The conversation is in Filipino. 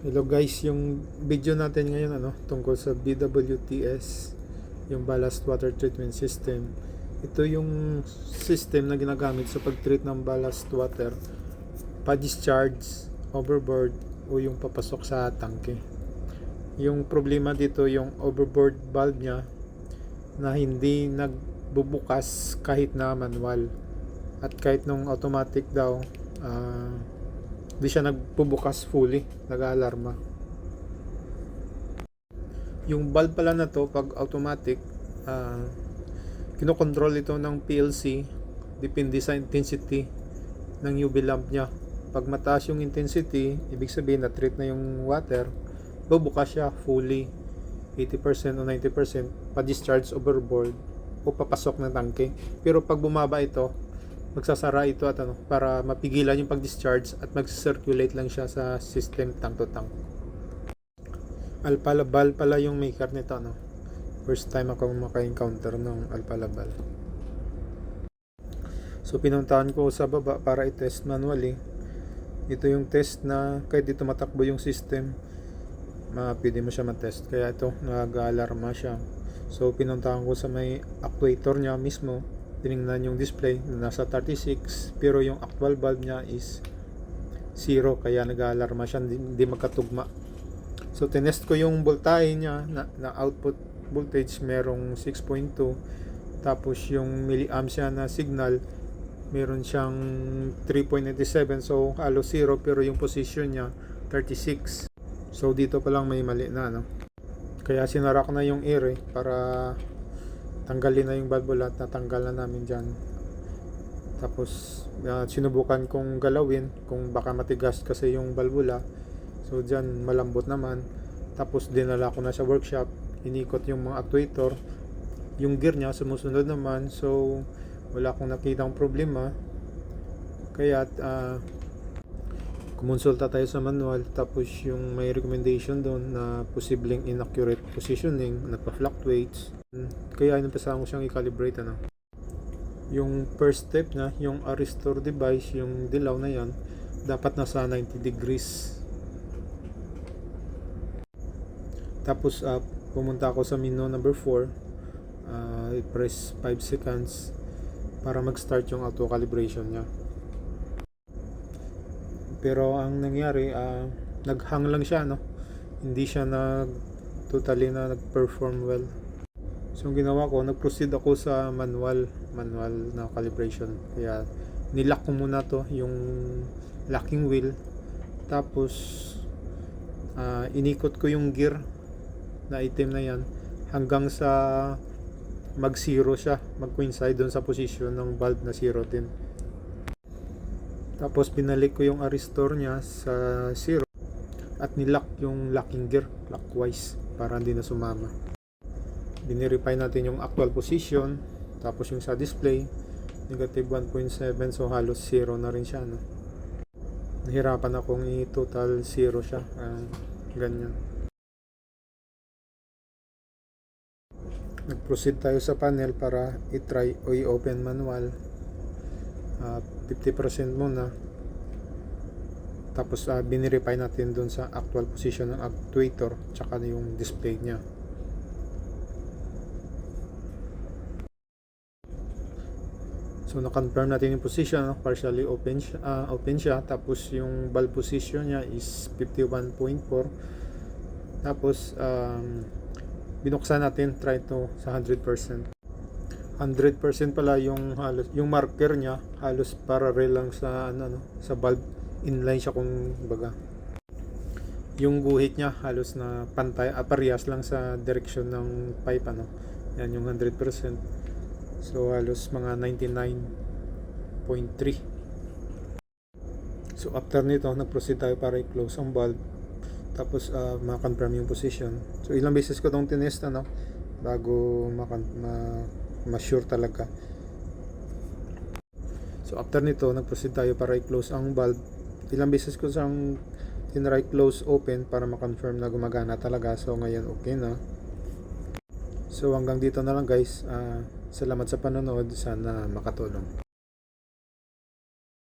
Hello guys, yung video natin ngayon tungkol sa BWTS, yung Ballast Water Treatment System. Ito yung system na ginagamit sa pag-treat ng ballast water, pa-discharge, overboard o yung papasok sa tangke. Yung problema dito yung overboard valve niya na hindi nagbubukas kahit na manual, at kahit nung automatic daw di siya nagbubukas fully, nag-aalarma. Yung valve pala na to, pag automatic, kinokontrol ito ng PLC, depende sa intensity ng UV lamp niya. Pag mataas yung intensity, ibig sabihin na treat na yung water, bubukas siya fully, 80% o 90%, pa-discharge overboard o papasok ng tangke. Pero pag bumaba ito, magsasara ito at para mapigilan yung pag-discharge at mag-circulate lang siya sa system tank to tank. Alpha-Laval pala yung maker nito, First time ako maka-encounter ng Alpha-Laval. So pinuntahan ko sa baba para i-test manually. Ito yung test na kahit dito matakbo yung system, pwede mo siya matest. Kaya ito, nag-alarma siya. So pinuntahan ko sa may actuator niya mismo. Tinignan yung display na nasa 36, pero yung actual valve niya is 0, kaya nag-aalarma siya, hindi magkatugma. So tinest ko yung voltahe niya na output voltage, merong 6.2, tapos yung milliamps siya na signal, meron siyang 3.87, so halos 0, pero yung position niya 36. So dito pa lang may mali na, kaya sinara ko na yung air para tanggalin na yung valvula at natanggal na namin dyan. Tapos sinubukan kong galawin kung baka matigas kasi yung valvula, so dyan malambot naman. Tapos dinala ko na sa workshop, inikot yung mga actuator, yung gear niya sumusunod naman, so wala akong nakitang problema. Kaya kumonsulta tayo sa manual, tapos yung may recommendation doon na posibleng inaccurate positioning, nagpa-fluctuates. Kaya inampasahan ko siyang i-calibrate. Yung first step na, yung restore device, yung dilaw na yan, dapat nasa 90 degrees. Tapos pumunta ako sa menu number 4, i-press 5 seconds para mag-start yung auto calibration niya. Pero ang nangyari, nag-hang lang siya, hindi siya totally na nag-perform well. So ang ginawa ko, nag-proceed ako sa manual na calibration. Kaya nilock ko muna to, yung locking wheel. Tapos inikot ko yung gear na item na yan hanggang sa mag-zero siya, mag-coincide doon sa position ng valve na 0 din. Tapos binalik ko yung restore niya sa 0 at nilock yung locking gear clockwise para hindi na sumama. Binirify natin yung actual position, tapos yung sa display negative 1.7, so halos 0 na rin siya, Nahirapan akong i-total 0 siya, ganyan. Nag-proceed tayo sa panel para i-try o i-open manual. 50% muna, tapos binirify natin dun sa actual position ng actuator tsaka yung display niya. So na-confirm natin yung position, partially open siya, tapos yung valve position niya is 51.4. Tapos binuksan natin, try to sa 100%. 100% pala yung halos, yung marker niya halos parallel lang sa sa valve, inline siya kung baga. Yung guhit niya halos na pantay, parehas lang sa direction ng pipe, yan yung 100%. So halos mga 99.3. So after nito, nag-proceed tayo para i-close ang valve, tapos ma-confirm yung position. So ilang beses ko itong tinest bago ma-sure talaga. So after nito, nag-proceed tayo para i-close ang valve. Ilang beses ko siyang tinry close open para ma-confirm na gumagana talaga. So ngayon okay na. So hanggang dito na lang guys. Salamat sa panonood, sana makatulong.